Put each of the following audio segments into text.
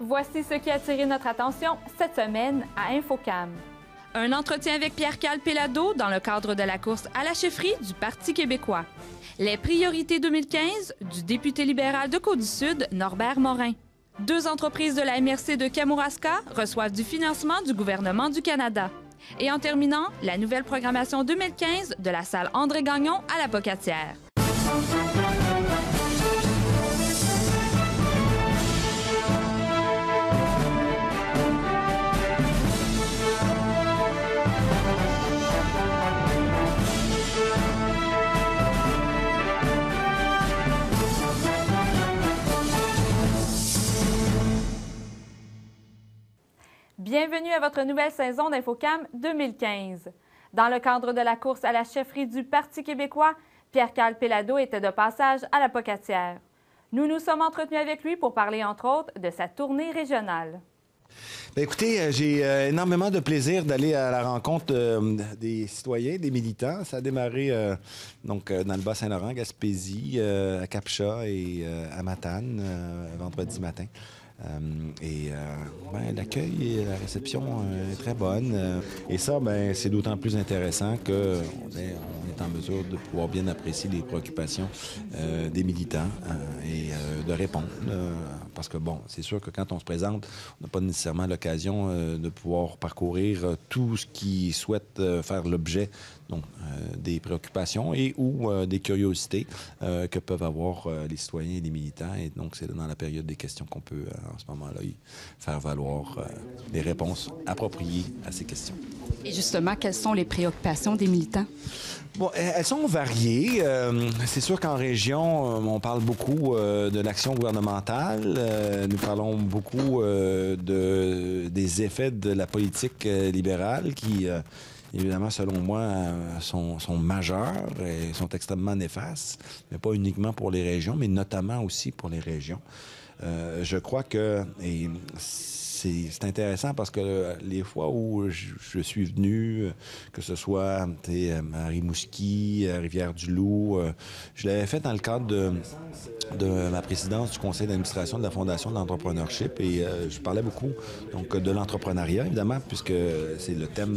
Voici ce qui a attiré notre attention cette semaine à Infocam. Un entretien avec Pierre-Carl Péladeau dans le cadre de la course à la chefferie du Parti québécois. Les priorités 2015 du député libéral de Côte-du-Sud, Norbert Morin. 2 entreprises de la MRC de Kamouraska reçoivent du financement du gouvernement du Canada. Et en terminant, la nouvelle programmation 2015 de la salle André-Gagnon à la Pocatière. Bienvenue à votre nouvelle saison d'Infocam 2015. Dans le cadre de la course à la chefferie du Parti québécois, Pierre-Carl Péladeau était de passage à la Pocatière. Nous nous sommes entretenus avec lui pour parler, entre autres, de sa tournée régionale. Bien, écoutez, j'ai énormément de plaisir d'aller à la rencontre des citoyens, des militants. Ça a démarré dans le Bas-Saint-Laurent, Gaspésie, à Capcha et à Matane, vendredi matin. L'accueil et la réception est très bonne. Et ça, c'est d'autant plus intéressant qu'on est en mesure de pouvoir bien apprécier les préoccupations des militants et de répondre. Parce que, c'est sûr que quand on se présente, on n'a pas nécessairement l'occasion de pouvoir parcourir tout ce qui souhaite faire l'objet des préoccupations et ou des curiosités que peuvent avoir les citoyens et les militants. Et donc, c'est dans la période des questions qu'on peut, en ce moment-là, faire valoir des réponses appropriées à ces questions. Et justement, quelles sont les préoccupations des militants? Bon, elles sont variées. C'est sûr qu'en région, on parle beaucoup de l'action gouvernementale. Nous parlons beaucoup des effets de la politique libérale qui... évidemment, selon moi, sont majeurs et sont extrêmement néfastes, mais pas uniquement pour les régions, mais notamment aussi pour les régions. Je crois que c'est intéressant parce que les fois où je suis venu, que ce soit à Rimouski, à Rivière-du-Loup, je l'avais fait dans le cadre de ma présidence du conseil d'administration de la Fondation de l'entrepreneurship et je parlais beaucoup de l'entrepreneuriat, évidemment, puisque c'est le thème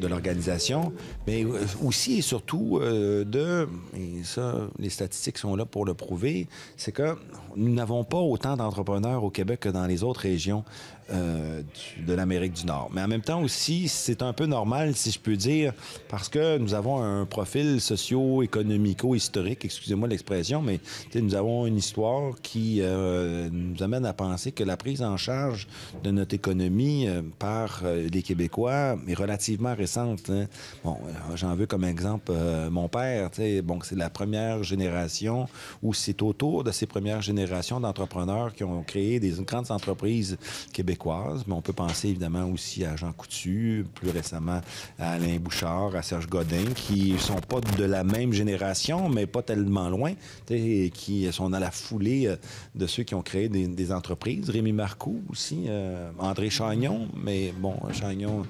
de l'organisation, mais aussi et surtout et ça, les statistiques sont là pour le prouver, c'est que nous n'avons pas autant d'entrepreneurs au Québec que dans les autres régions de l'Amérique du Nord. Mais en même temps aussi, c'est un peu normal, si je peux dire, parce que nous avons un profil socio-économico-historique, excusez-moi l'expression, mais nous avons une histoire qui nous amène à penser que la prise en charge de notre économie par les Québécois est relativement récente. Hein. Bon, j'en veux comme exemple mon père, c'est la première génération ou c'est autour de ces premières générations d'entrepreneurs qui ont créé des grandes entreprises québécoises. Mais on peut penser évidemment aussi à Jean Coutu, plus récemment à Alain Bouchard, à Serge Godin, qui sont pas de la même génération, mais pas tellement loin, et qui sont dans la foulée de ceux qui ont créé des entreprises. Rémi Marcoux aussi, André Chagnon, mais bon, Chagnon,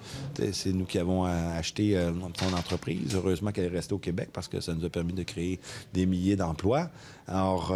c'est nous qui avons acheté son entreprise. Heureusement qu'elle est restée au Québec parce que ça nous a permis de créer des milliers d'emplois. Alors,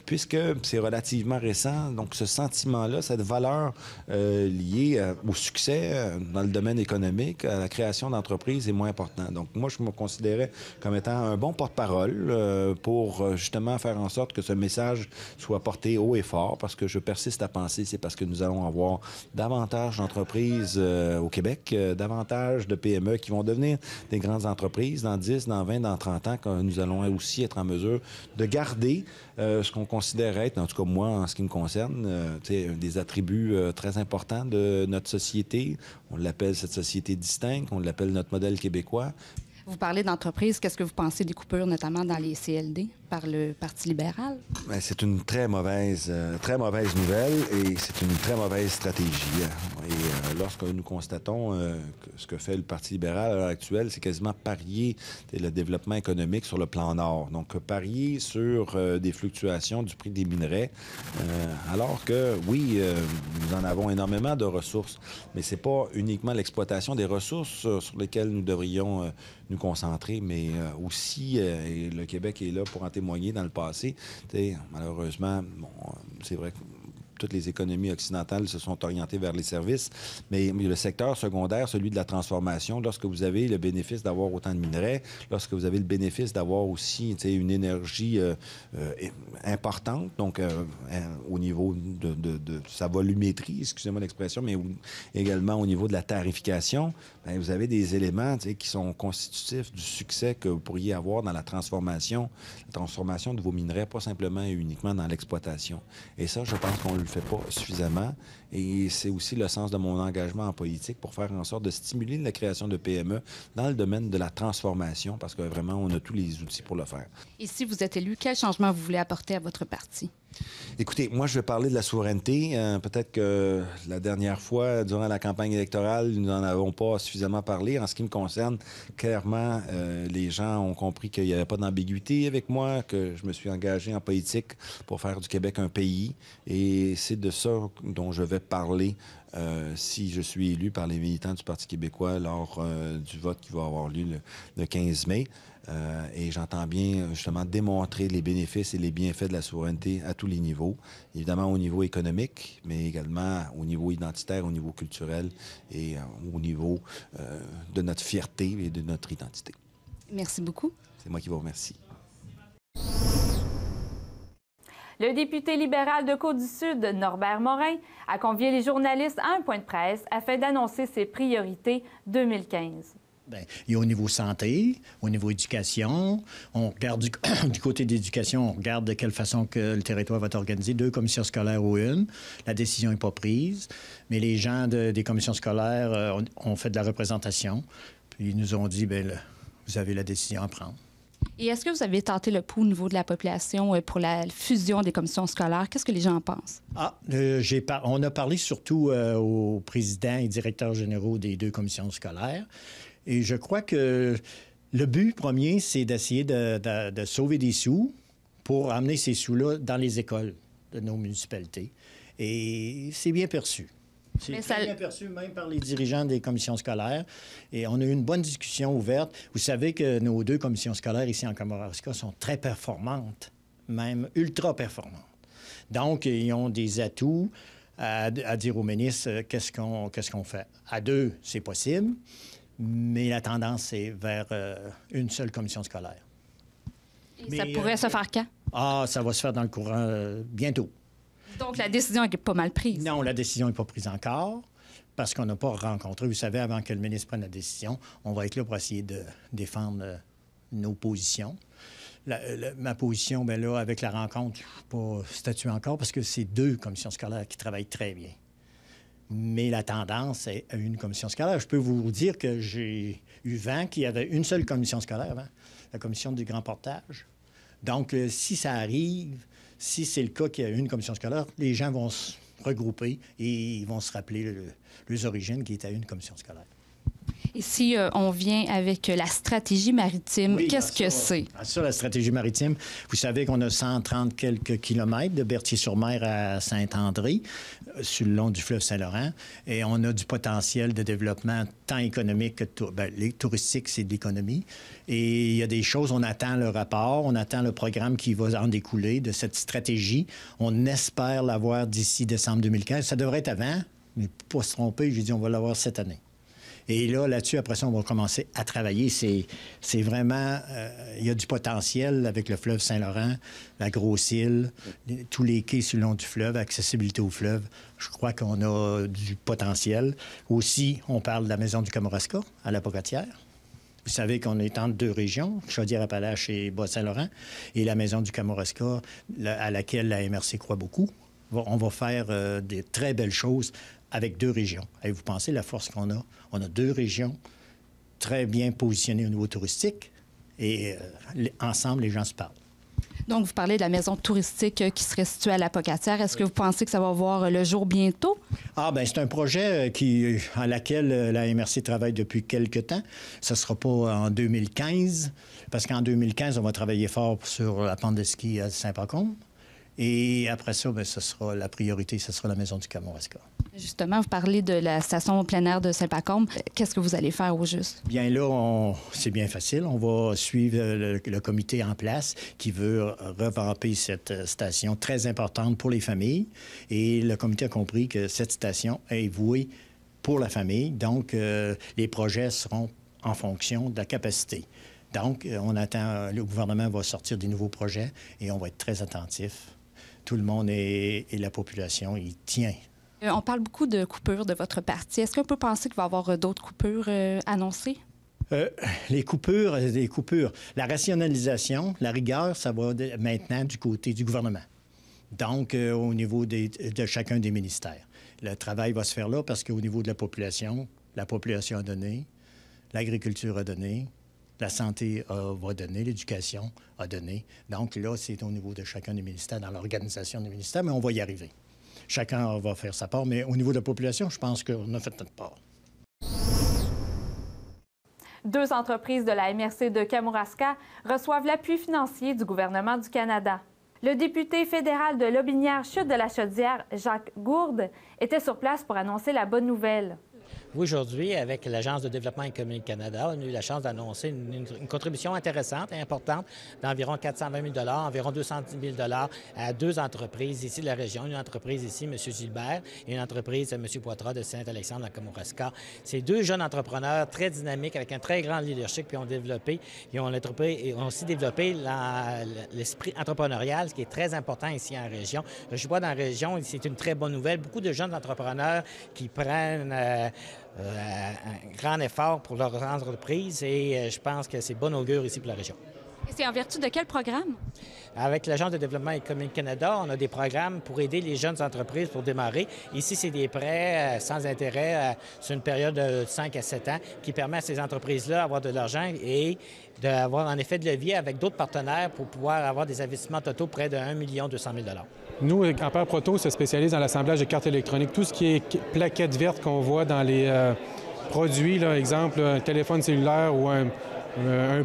puisque c'est relativement récent, donc ce sentiment-là, cette valeur liée au succès dans le domaine économique, à la création d'entreprises est moins important. Donc, moi, je me considérais comme étant un bon porte-parole pour justement faire en sorte que ce message soit porté haut et fort, parce que je persiste à penser, c'est parce que nous allons avoir davantage d'entreprises au Québec, davantage de PME qui vont devenir des grandes entreprises dans 10, dans 20, dans 30 ans, que nous allons aussi être en mesure de garder ce qu'on considère être, en tout cas moi, en ce qui me concerne, des attributs très importants de notre société. On l'appelle cette société distincte, on l'appelle notre modèle québécois. Vous parlez d'entreprise. Qu'est-ce que vous pensez des coupures, notamment dans les CLD, par le Parti libéral? Bien, c'est une très mauvaise nouvelle et c'est une très mauvaise stratégie. Et lorsque nous constatons que ce que fait le Parti libéral à l'heure actuelle, c'est quasiment parier le développement économique sur le plan nord. Donc, parier sur des fluctuations du prix des minerais, alors que, oui, nous en avons énormément de ressources, mais c'est pas uniquement l'exploitation des ressources sur lesquelles nous devrions nous concentrer, mais aussi, et le Québec est là pour en témoigner dans le passé. Malheureusement, c'est vrai que toutes les économies occidentales se sont orientées vers les services, mais le secteur secondaire, celui de la transformation, lorsque vous avez le bénéfice d'avoir autant de minerais, lorsque vous avez le bénéfice d'avoir aussi une énergie importante, donc au niveau de sa volumétrie, excusez-moi l'expression, mais également au niveau de la tarification, bien, vous avez des éléments qui sont constitutifs du succès que vous pourriez avoir dans la transformation de vos minerais, pas simplement et uniquement dans l'exploitation. Et ça, je pense qu'on le fait pas suffisamment. Et c'est aussi le sens de mon engagement en politique pour faire en sorte de stimuler la création de PME dans le domaine de la transformation, parce que vraiment, on a tous les outils pour le faire. Et si vous êtes élu, quel changement vous voulez apporter à votre parti? Écoutez, moi, je vais parler de la souveraineté. Peut-être que la dernière fois, durant la campagne électorale, nous n'en avons pas suffisamment parlé. En ce qui me concerne, clairement, les gens ont compris qu'il n'y avait pas d'ambiguïté avec moi, que je me suis engagé en politique pour faire du Québec un pays. Et c'est de ça dont je vais parler si je suis élu par les militants du Parti québécois lors du vote qui va avoir lieu le 15 mai. Et j'entends bien, justement, démontrer les bénéfices et les bienfaits de la souveraineté à tous les niveaux. Évidemment, au niveau économique, mais également au niveau identitaire, au niveau culturel et au niveau de notre fierté et de notre identité. Merci beaucoup. C'est moi qui vous remercie. Le député libéral de Côte-du-Sud, Norbert Morin, a convié les journalistes à un point de presse afin d'annoncer ses priorités 2015. Bien, il y a au niveau santé, au niveau éducation. On regarde du côté de l'éducation, on regarde de quelle façon que le territoire va être organisé. 2 commissions scolaires ou une. La décision n'est pas prise. Mais les gens des commissions scolaires ont fait de la représentation. Puis ils nous ont dit, bien, vous avez la décision à prendre. Et est-ce que vous avez tenté le pouls au niveau de la population pour la fusion des commissions scolaires? Qu'est-ce que les gens en pensent? On a parlé surtout aux présidents et directeurs généraux des 2 commissions scolaires. Et je crois que le but premier, c'est d'essayer de sauver des sous pour amener ces sous-là dans les écoles de nos municipalités. Et c'est bien perçu. C'est bien perçu même par les dirigeants des commissions scolaires. Et on a eu une bonne discussion ouverte. Vous savez que nos 2 commissions scolaires ici en Kamouraska sont très performantes, même ultra performantes. Donc, ils ont des atouts à dire aux ministres qu'est-ce qu'on fait. À 2, c'est possible. Mais la tendance, c'est vers une seule commission scolaire. Et ça pourrait se faire quand? Ça va se faire dans le courant bientôt. Donc, la décision est pas mal prise? Non, la décision n'est pas prise encore parce qu'on n'a pas rencontré. Vous savez, avant que le ministre prenne la décision, on va être là pour essayer de défendre nos positions. Ma position, bien là, avec la rencontre, je ne suis pas statué encore parce que c'est 2 commissions scolaires qui travaillent très bien. Mais la tendance est à une commission scolaire. Je peux vous dire que j'ai eu vent qu'il y avait une seule commission scolaire, la commission du grand portage. Donc, si ça arrive, si c'est le cas qu'il y a une commission scolaire, les gens vont se regrouper et ils vont se rappeler les origines qui étaient à une commission scolaire. Et si on vient avec la stratégie maritime, qu'est-ce que c'est? Sur la stratégie maritime, vous savez qu'on a 130 quelques kilomètres de Berthier-sur-Mer à Saint-André, sur le long du fleuve Saint-Laurent, et on a du potentiel de développement tant économique que touristique, c'est de l'économie. Et il y a des choses, on attend le rapport, on attend le programme qui va en découler de cette stratégie. On espère l'avoir d'ici décembre 2015. Ça devrait être avant, mais pour pas se tromper, j'ai dit on va l'avoir cette année. Et là-dessus, après ça, on va commencer à travailler. C'est vraiment... il y a du potentiel avec le fleuve Saint-Laurent, la Grosse-Île, tous les quais sur le long du fleuve, accessibilité au fleuve. Je crois qu'on a du potentiel. Aussi, on parle de la maison du Kamouraska, à la Pocatière. Vous savez qu'on est entre 2 régions, Chaudière-Appalaches et Bas-Saint-Laurent, et la maison du Kamouraska, à laquelle la MRC croit beaucoup. On va faire des très belles choses avec 2 régions. Et vous pensez la force qu'on a? On a 2 régions très bien positionnées au niveau touristique et ensemble, les gens se parlent. Donc, vous parlez de la maison touristique qui serait située à la Pocatière. Est-ce que vous pensez que ça va voir le jour bientôt? Bien, c'est un projet à laquelle la MRC travaille depuis quelque temps. Ce ne sera pas en 2015, parce qu'en 2015, on va travailler fort sur la pente de ski à Saint-Pacôme. Et après ça, bien, ce sera la priorité, ce sera la maison du Kamouraska. Justement, vous parlez de la station plein air de Saint-Pacôme. Qu'est-ce que vous allez faire au juste? Bien là, c'est bien facile. On va suivre le comité en place qui veut revamper cette station très importante pour les familles. Et le comité a compris que cette station est vouée pour la famille. Donc, les projets seront en fonction de la capacité. Donc, on attend, le gouvernement va sortir des nouveaux projets et on va être très attentif. Tout le monde et la population y tient. On parle beaucoup de coupures de votre parti. Est-ce qu'on peut penser qu'il va y avoir d'autres coupures annoncées? Les coupures. La rationalisation, la rigueur, ça va maintenant du côté du gouvernement. Donc, au niveau de chacun des ministères. Le travail va se faire là parce qu'au niveau de la population a donné, l'agriculture a donné, la santé va donner, l'éducation a donné. Donc là, c'est au niveau de chacun des ministères, dans l'organisation des ministères, mais on va y arriver. Chacun va faire sa part, mais au niveau de la population, je pense qu'on a fait notre part. 2 entreprises de la MRC de Kamouraska reçoivent l'appui financier du gouvernement du Canada. Le député fédéral de Lotbinière-Chute-de-la-Chaudière, Jacques Gourde, était sur place pour annoncer la bonne nouvelle. Aujourd'hui, avec l'Agence de développement économique Canada, on a eu la chance d'annoncer une contribution intéressante et importante d'environ 420 000 environ 210 000 à 2 entreprises ici de la région. Une entreprise ici, M. Gilbert, et une entreprise, M. Poitras de Saint-Alexandre à Kamouraska. C'est 2 jeunes entrepreneurs très dynamiques avec un très grand leadership qui ont développé, ils ont aussi développé l'esprit entrepreneurial, ce qui est très important ici en région. Je vois dans la région, c'est une très bonne nouvelle. Beaucoup de jeunes entrepreneurs qui prennent un grand effort pour leur entreprise et je pense que c'est bon augure ici pour la région. Et c'est en vertu de quel programme? Avec l'Agence de développement économique Canada, on a des programmes pour aider les jeunes entreprises pour démarrer. Ici, c'est des prêts sans intérêt sur une période de 5 à 7 ans qui permet à ces entreprises-là d'avoir de l'argent et d'avoir un effet de levier avec d'autres partenaires pour pouvoir avoir des investissements totaux près de 1 200 000 $. Nous, Ampère Proto se spécialise dans l'assemblage de cartes électroniques. Tout ce qui est plaquettes vertes qu'on voit dans les produits, là, exemple, un téléphone cellulaire ou un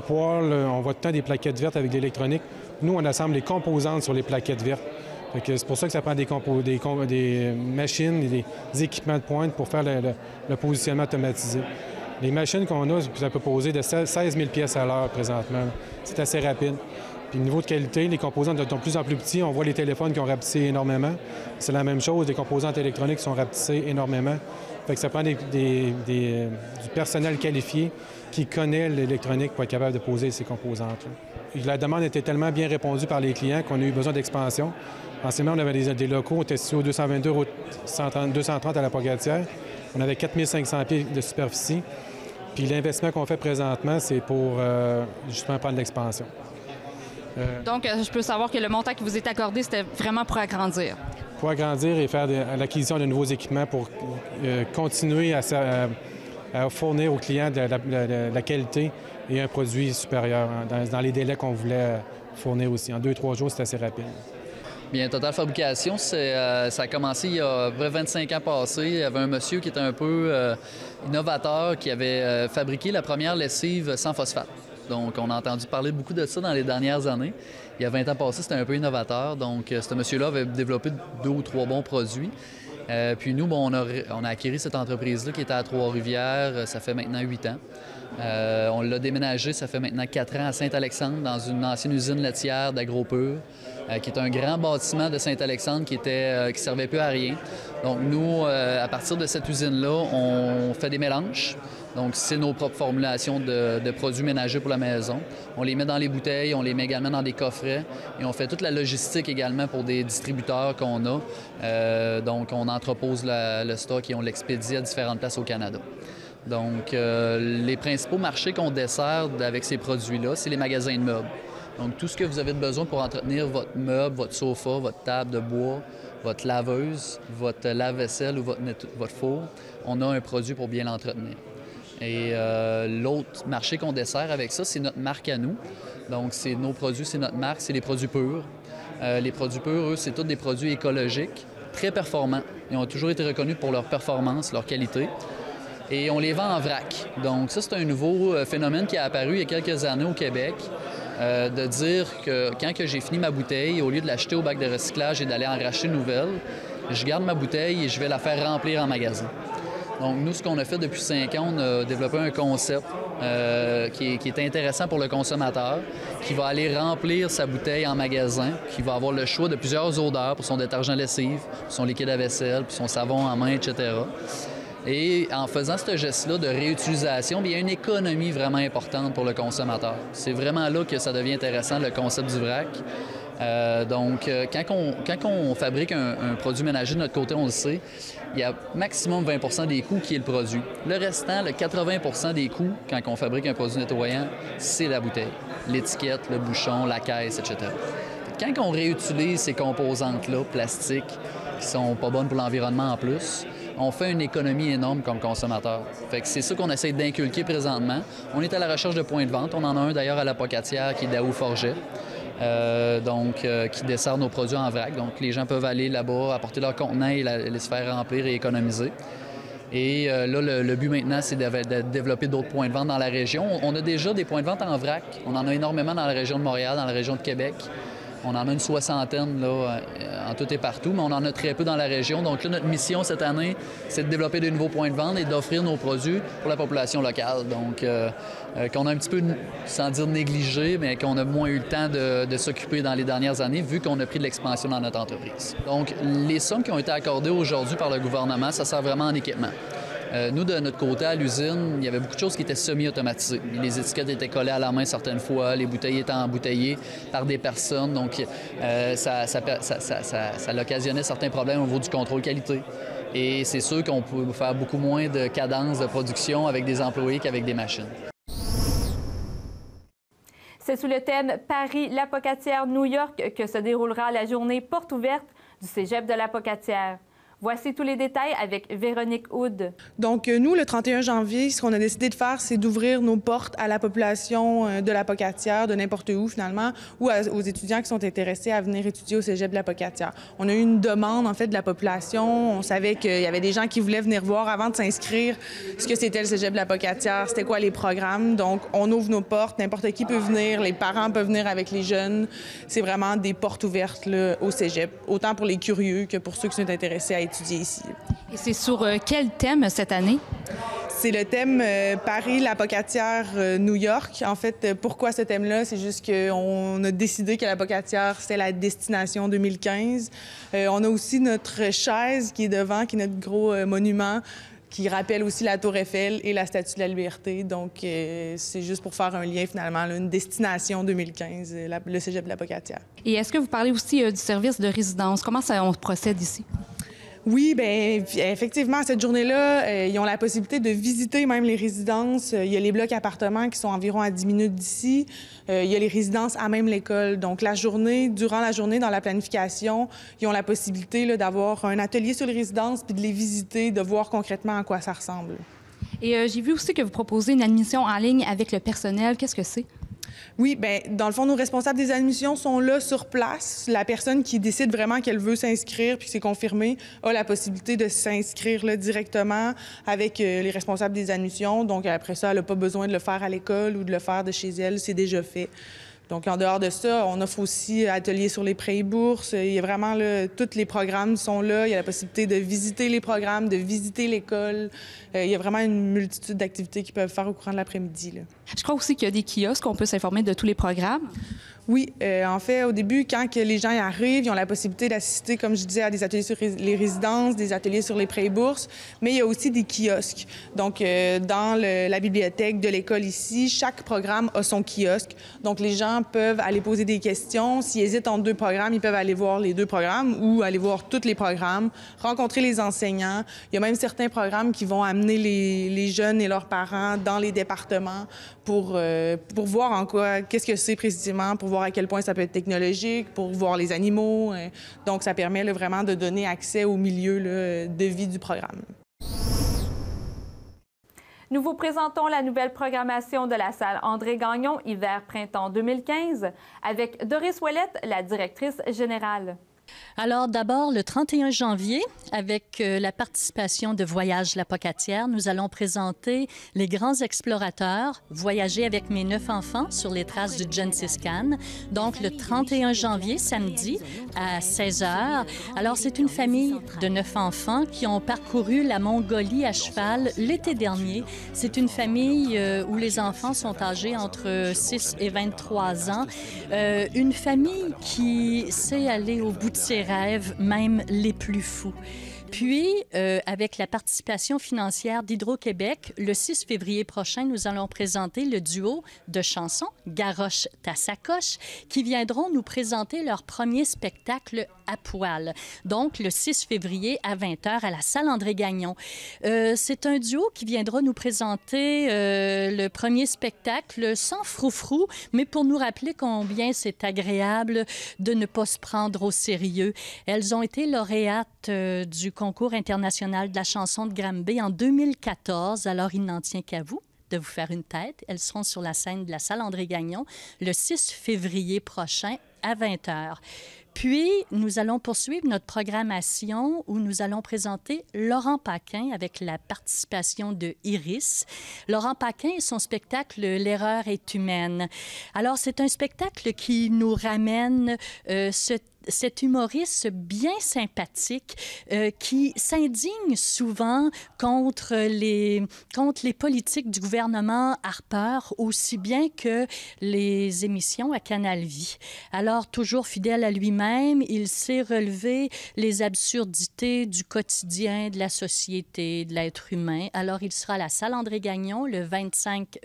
poêle, on voit tout le temps des plaquettes vertes avec de l'électronique. Nous, on assemble les composantes sur les plaquettes vertes. C'est pour ça que ça prend des machines et des équipements de pointe pour faire le positionnement automatisé. Les machines qu'on a, ça peut poser de 16 000 pièces à l'heure présentement. C'est assez rapide. Puis, niveau de qualité, les composantes sont de plus en plus petits. On voit les téléphones qui ont rapetissé énormément. C'est la même chose, les composantes électroniques sont rapetissées énormément. Fait que ça prend du personnel qualifié qui connaît l'électronique pour être capable de poser ces composantes-là. La demande était tellement bien répondue par les clients qu'on a eu besoin d'expansion. En ce moment, on avait des locaux, on était situé au 222 route 230 à la Pocatière. On avait 4 500 pieds de superficie. Puis l'investissement qu'on fait présentement, c'est pour justement prendre l'expansion. Donc, je peux savoir que le montant qui vous est accordé, c'était vraiment pour agrandir. Pour agrandir et faire l'acquisition de nouveaux équipements pour continuer à fournir aux clients de la qualité et un produit supérieur dans les délais qu'on voulait fournir aussi. En 2-3 jours, c'est assez rapide. Bien, Total Fabrication, ça a commencé il y a 25 ans passés. Il y avait un monsieur qui était un peu innovateur, qui avait fabriqué la première lessive sans phosphate. Donc, on a entendu parler beaucoup de ça dans les dernières années. Il y a 20 ans passés, c'était un peu innovateur. Donc, ce monsieur-là avait développé 2 ou 3 bons produits. Puis nous, on a acquis cette entreprise-là qui était à Trois-Rivières, ça fait maintenant 8 ans. On l'a déménagé, ça fait maintenant 4 ans à Saint-Alexandre, dans une ancienne usine laitière d'Agropur, qui est un grand bâtiment de Saint-Alexandre qui servait peu à rien. Donc nous, à partir de cette usine-là, on fait des mélanges. Donc, c'est nos propres formulations de produits ménagers pour la maison. On les met dans les bouteilles, on les met également dans des coffrets et on fait toute la logistique également pour des distributeurs qu'on a. Donc, on entrepose le stock et on l'expédie à différentes places au Canada. Donc, les principaux marchés qu'on dessert avec ces produits-là, c'est les magasins de meubles. Donc, tout ce que vous avez besoin pour entretenir votre meuble, votre sofa, votre table de bois, votre laveuse, votre lave-vaisselle ou votre four, on a un produit pour bien l'entretenir. Et l'autre marché qu'on dessert avec ça, c'est notre marque à nous. Donc, c'est nos produits, c'est notre marque, c'est les produits purs. Les produits purs, eux, c'est tous des produits écologiques, très performants. Ils ont toujours été reconnus pour leur performance, leur qualité. Et on les vend en vrac. Donc, ça, c'est un nouveau phénomène qui a apparu il y a quelques années au Québec, de dire que quand j'ai fini ma bouteille, au lieu de l'acheter au bac de recyclage et d'aller en racheter une nouvelle, je garde ma bouteille et je vais la faire remplir en magasin. Donc, nous, ce qu'on a fait depuis 5 ans, on a développé un concept qui est intéressant pour le consommateur, qui va aller remplir sa bouteille en magasin, qui va avoir le choix de plusieurs odeurs pour son détergent lessive, pour son liquide à vaisselle, pour son savon en main, etc. Et en faisant ce geste-là de réutilisation, bien, il y a une économie vraiment importante pour le consommateur. C'est vraiment là que ça devient intéressant, le concept du vrac. Donc, quand on fabrique un produit ménager de notre côté, on le sait, il y a maximum 20 des coûts qui est le produit. Le restant, le 80 des coûts, quand on fabrique un produit nettoyant, c'est la bouteille, l'étiquette, le bouchon, la caisse, etc. Quand on réutilise ces composantes-là, plastiques, qui sont pas bonnes pour l'environnement en plus, on fait une économie énorme comme consommateur. Fait que c'est ça qu'on essaie d'inculquer présentement. On est à la recherche de points de vente. On en a un d'ailleurs à la Pocatière qui est d'Aou-Forget. Qui dessert nos produits en vrac. Donc, les gens peuvent aller là-bas, apporter leur contenant et les se faire remplir et économiser. Et là, le but maintenant, c'est de développer d'autres points de vente dans la région. On a déjà des points de vente en vrac. On en a énormément dans la région de Montréal, dans la région de Québec. On en a une 60aine là, en tout et partout, mais on en a très peu dans la région. Donc là, notre mission cette année, c'est de développer de nouveaux points de vente et d'offrir nos produits pour la population locale. Donc, qu'on a un petit peu, sans dire négligé, mais qu'on a moins eu le temps de s'occuper dans les dernières années, vu qu'on a pris de l'expansion dans notre entreprise. Donc, les sommes qui ont été accordées aujourd'hui par le gouvernement, ça sert vraiment en équipement. Nous, de notre côté, à l'usine, il y avait beaucoup de choses qui étaient semi-automatisées. Les étiquettes étaient collées à la main certaines fois, les bouteilles étaient embouteillées par des personnes, donc ça occasionnait certains problèmes au niveau du contrôle qualité. Et c'est sûr qu'on peut faire beaucoup moins de cadence de production avec des employés qu'avec des machines. C'est sous le thème Paris, la Pocatière, New York que se déroulera la journée porte ouverte du Cégep de la Pocatière. Voici tous les détails avec Véronique Houd. Donc, nous, le 31 janvier, ce qu'on a décidé de faire, c'est d'ouvrir nos portes à la population de la Pocatière, de n'importe où, finalement, ou aux étudiants qui sont intéressés à venir étudier au Cégep de la Pocatière. On a eu une demande, en fait, de la population. On savait qu'il y avait des gens qui voulaient venir voir avant de s'inscrire ce que c'était le Cégep de la Pocatière, c'était quoi les programmes. Donc, on ouvre nos portes, n'importe qui peut venir, les parents peuvent venir avec les jeunes. C'est vraiment des portes ouvertes là, au Cégep, autant pour les curieux que pour ceux qui sont intéressés à étudier ici. Et c'est sur quel thème cette année? C'est le thème Paris, la Pocatière, New York. En fait, pourquoi ce thème-là? C'est juste qu'on a décidé que la Pocatière, c'était la destination 2015. On a aussi notre chaise qui est devant, qui est notre gros monument, qui rappelle aussi la Tour Eiffel et la Statue de la Liberté. Donc, c'est juste pour faire un lien, finalement, là, une destination 2015, le Cégep de la Pocatière. Et est-ce que vous parlez aussi du service de résidence? Comment on procède ici? Oui, bien, effectivement, cette journée-là, ils ont la possibilité de visiter même les résidences. Il y a les blocs appartements qui sont environ à 10 minutes d'ici. Il y a les résidences à même l'école. Donc, durant la journée, dans la planification, ils ont la possibilité d'avoir un atelier sur les résidences puis de les visiter, de voir concrètement à quoi ça ressemble. Et j'ai vu aussi que vous proposez une admission en ligne avec le personnel. Qu'est-ce que c'est? Oui, bien, dans le fond, nos responsables des admissions sont là sur place. La personne qui décide vraiment qu'elle veut s'inscrire puis que c'est confirmé a la possibilité de s'inscrire là, directement avec les responsables des admissions. Donc, après ça, elle n'a pas besoin de le faire à l'école ou de le faire de chez elle. C'est déjà fait. Donc, en dehors de ça, on offre aussi ateliers sur les prêts et bourses. Il y a vraiment, là, tous les programmes sont là. Il y a la possibilité de visiter les programmes, de visiter l'école. Il y a vraiment une multitude d'activités qu'ils peuvent faire au courant de l'après-midi, là. Je crois aussi qu'il y a des kiosques où on peut s'informer de tous les programmes. Oui, en fait, au début, quand que les gens y arrivent, ils ont la possibilité d'assister, comme je disais, à des ateliers sur les résidences, des ateliers sur les prêts et bourses, mais il y a aussi des kiosques. Donc, dans la bibliothèque de l'école ici, chaque programme a son kiosque. Donc, les gens peuvent aller poser des questions. S'ils hésitent entre deux programmes, ils peuvent aller voir les deux programmes ou aller voir tous les programmes, rencontrer les enseignants. Il y a même certains programmes qui vont amener les jeunes et leurs parents dans les départements pour voir en quoi, qu'est-ce que c'est précisément, pour voir à quel point ça peut être technologique, pour voir les animaux. Donc, ça permet là, vraiment de donner accès au milieu là, de vie du programme. Nous vous présentons la nouvelle programmation de la salle André Gagnon hiver-printemps 2015 avec Doris Ouellette, la directrice générale. Alors, d'abord, le 31 janvier, avec la participation de Voyage La Pocatière, nous allons présenter Les Grands Explorateurs, voyager avec mes 9 enfants sur les traces du Gengis Khan. Donc, le 31 janvier, samedi, à 16h. Alors, c'est une famille de 9 enfants qui ont parcouru la Mongolie à cheval l'été dernier. C'est une famille où les enfants sont âgés entre 6 et 23 ans. Une famille qui sait aller au bout de ses rêves, même les plus fous. Puis, avec la participation financière d'Hydro-Québec, le 6 février prochain, nous allons présenter le duo de chansons Garoche ta sacoche qui viendront nous présenter leur premier spectacle à poil. Donc, le 6 février à 20h à la salle André-Gagnon. C'est un duo qui viendra nous présenter le premier spectacle sans froufrou, mais pour nous rappeler combien c'est agréable de ne pas se prendre au sérieux. Elles ont été lauréates du concours international de la chanson de Granby en 2014. Alors, il n'en tient qu'à vous de vous faire une tête. Elles seront sur la scène de la salle André-Gagnon le 6 février prochain à 20h. Puis, nous allons poursuivre notre programmation où nous allons présenter Laurent Paquin avec la participation de Iris. Laurent Paquin et son spectacle « L'erreur est humaine ». Alors, c'est un spectacle qui nous ramène cet humoriste bien sympathique qui s'indigne souvent contre les politiques du gouvernement Harper, aussi bien que les émissions à Canal Vie. Alors, toujours fidèle à lui-même, il sait relever les absurdités du quotidien, de la société, de l'être humain. Alors, il sera à la salle André-Gagnon le 25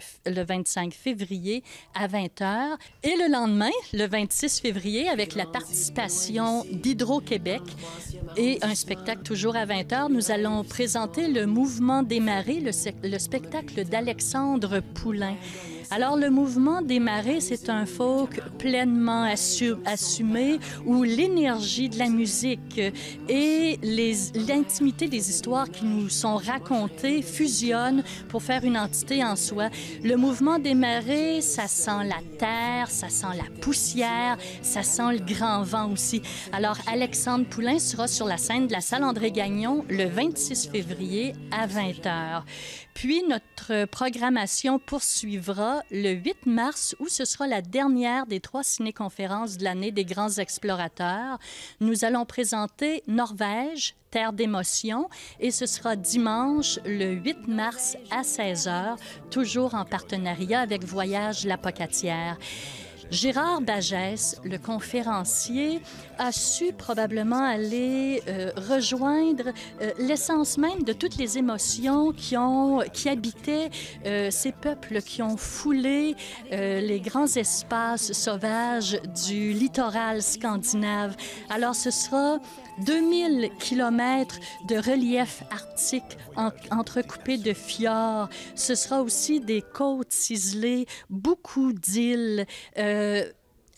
février à 20h. Et le lendemain, le 26 février, avec la participation d'Hydro-Québec et un spectacle toujours à 20h, nous allons présenter le Mouvement des marées, le spectacle d'Alexandre Poulain. Alors, le Mouvement des marées, c'est un folk pleinement assumé où l'énergie de la musique et l'intimité des histoires qui nous sont racontées fusionnent pour faire une entité en soi. Le Mouvement des marées, ça sent la terre, ça sent la poussière, ça sent le grand vent aussi. Alors, Alexandre Poulain sera sur la scène de la salle André-Gagnon le 26 février à 20h. Puis, notre programmation poursuivra le 8 mars, où ce sera la dernière des 3 ciné-conférences de l'année des Grands Explorateurs. Nous allons présenter Norvège, Terre d'émotion, et ce sera dimanche, le 8 mars à 16h, toujours en partenariat avec Voyage La Pocatière. Gérard Bagès, le conférencier, a su probablement aller rejoindre l'essence même de toutes les émotions qui habitaient ces peuples qui ont foulé les grands espaces sauvages du littoral scandinave. Alors, ce sera 2000 kilomètres de relief arctique entrecoupés de fjords. Ce sera aussi des côtes ciselées, beaucoup d'îles,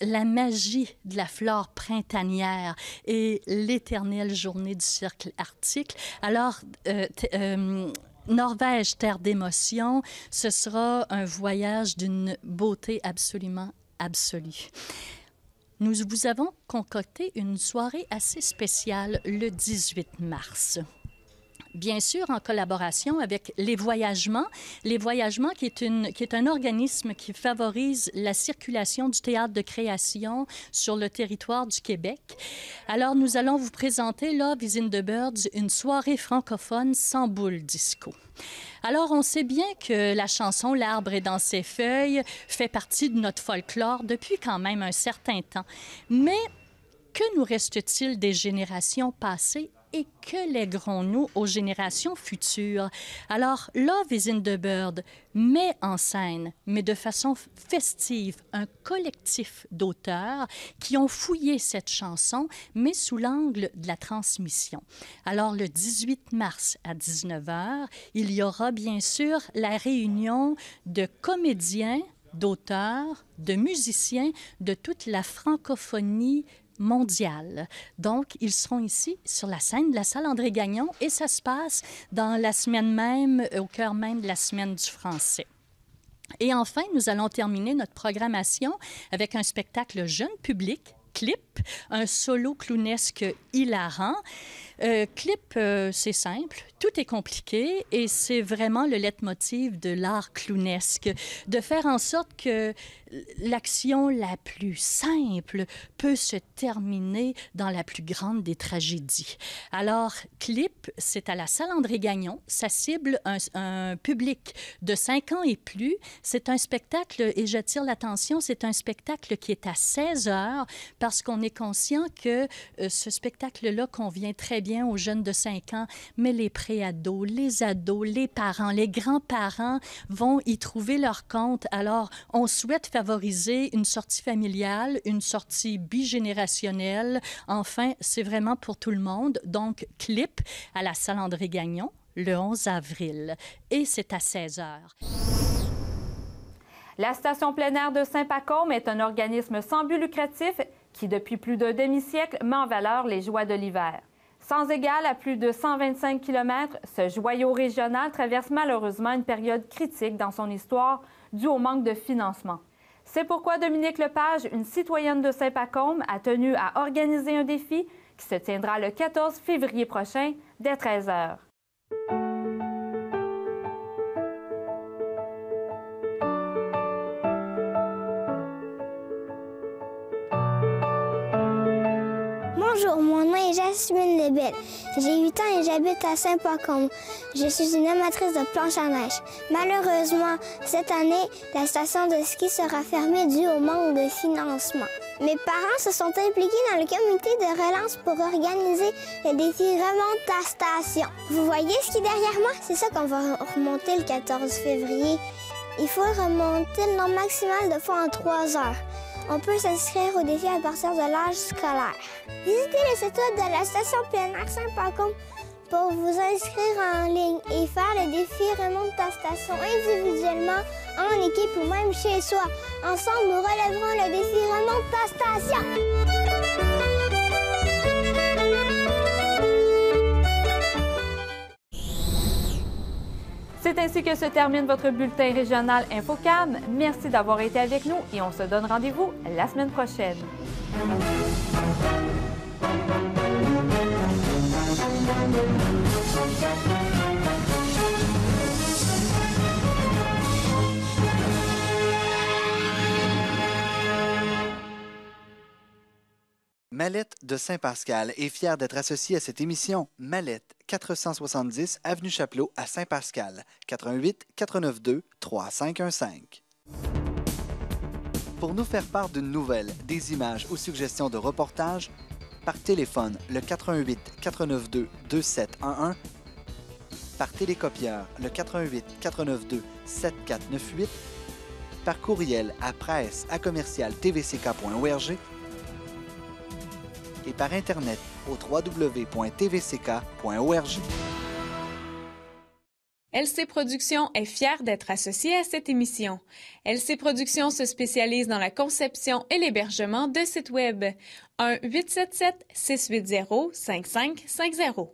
la magie de la flore printanière et l'éternelle journée du cercle arctique. Alors, Norvège, terre d'émotion, ce sera un voyage d'une beauté absolument absolue. Nous vous avons concocté une soirée assez spéciale le 18 mars. Bien sûr, en collaboration avec Les Voyagements. Les Voyagements, qui est un organisme qui favorise la circulation du théâtre de création sur le territoire du Québec. Alors, nous allons vous présenter, Love is in the Birds, une soirée francophone sans boule disco. Alors, on sait bien que la chanson « L'arbre est dans ses feuilles » fait partie de notre folklore depuis quand même un certain temps. Mais que nous reste-t-il des générations passées et que léguerons-nous aux générations futures? Alors, Love is in the Bird met en scène, mais de façon festive, un collectif d'auteurs qui ont fouillé cette chanson, mais sous l'angle de la transmission. Alors, le 18 mars à 19h, il y aura bien sûr la réunion de comédiens, d'auteurs, de musiciens de toute la francophonie mondiale. Donc, ils seront ici sur la scène de la salle André-Gagnon et ça se passe dans la semaine même, au cœur même de la semaine du français. Et enfin, nous allons terminer notre programmation avec un spectacle jeune public Clip, un solo clownesque hilarant. Clip, c'est simple, tout est compliqué et c'est vraiment le leitmotiv de l'art clownesque, de faire en sorte que l'action la plus simple peut se terminer dans la plus grande des tragédies. Alors, Clip, c'est à la salle André-Gagnon, ça cible un public de 5 ans et plus. C'est un spectacle, et j'attire l'attention, c'est un spectacle qui est à 16 heures parce qu'on est conscient que ce spectacle-là convient très bien aux jeunes de 5 ans, mais les préados, les parents, les grands-parents vont y trouver leur compte. Alors, on souhaite favoriser une sortie familiale, une sortie bigénérationnelle. Enfin, c'est vraiment pour tout le monde. Donc, Clip à la salle André-Gagnon le 11 avril. Et c'est à 16 heures. La station plein air de Saint-Pacôme est un organisme sans but lucratif qui, depuis plus d'un demi-siècle, met en valeur les joies de l'hiver. Sans égal à plus de 125 km, ce joyau régional traverse malheureusement une période critique dans son histoire due au manque de financement. C'est pourquoi Dominique Lepage, une citoyenne de Saint-Pacôme, a tenu à organiser un défi qui se tiendra le 14 février prochain dès 13 h. Bonjour, mon nom est Jasmine Lebel. J'ai 8 ans et j'habite à Saint-Pacôme. Je suis une amatrice de planche à neige. Malheureusement, cette année, la station de ski sera fermée dû au manque de financement. Mes parents se sont impliqués dans le comité de relance pour organiser le défi Remonte ta station. Vous voyez ce qui est derrière moi? C'est ça qu'on va remonter le 14 février. Il faut remonter le nombre maximal de fois en 3 heures. On peut s'inscrire au défi à partir de l'âge scolaire. Visitez le site web de la station plein air Saint-Pacôme pour vous inscrire en ligne et faire le défi Remonte ta station individuellement, en équipe ou même chez soi. Ensemble, nous relèverons le défi Remonte ta station. C'est ainsi que se termine votre bulletin régional InfoCam. Merci d'avoir été avec nous et on se donne rendez-vous la semaine prochaine. Mallette de Saint-Pascal est fière d'être associée à cette émission. Mallette, 470 Avenue Chapelot à Saint-Pascal, 88 492 3515. Pour nous faire part d'une nouvelle, des images ou suggestions de reportages, par téléphone le 88 492 2711, par télécopieur le 88 492 7498, par courriel à presse@tvck.org et par Internet au www.tvck.org. LC Productions est fière d'être associée à cette émission. LC Productions se spécialise dans la conception et l'hébergement de sites Web. 1-877-680-5550.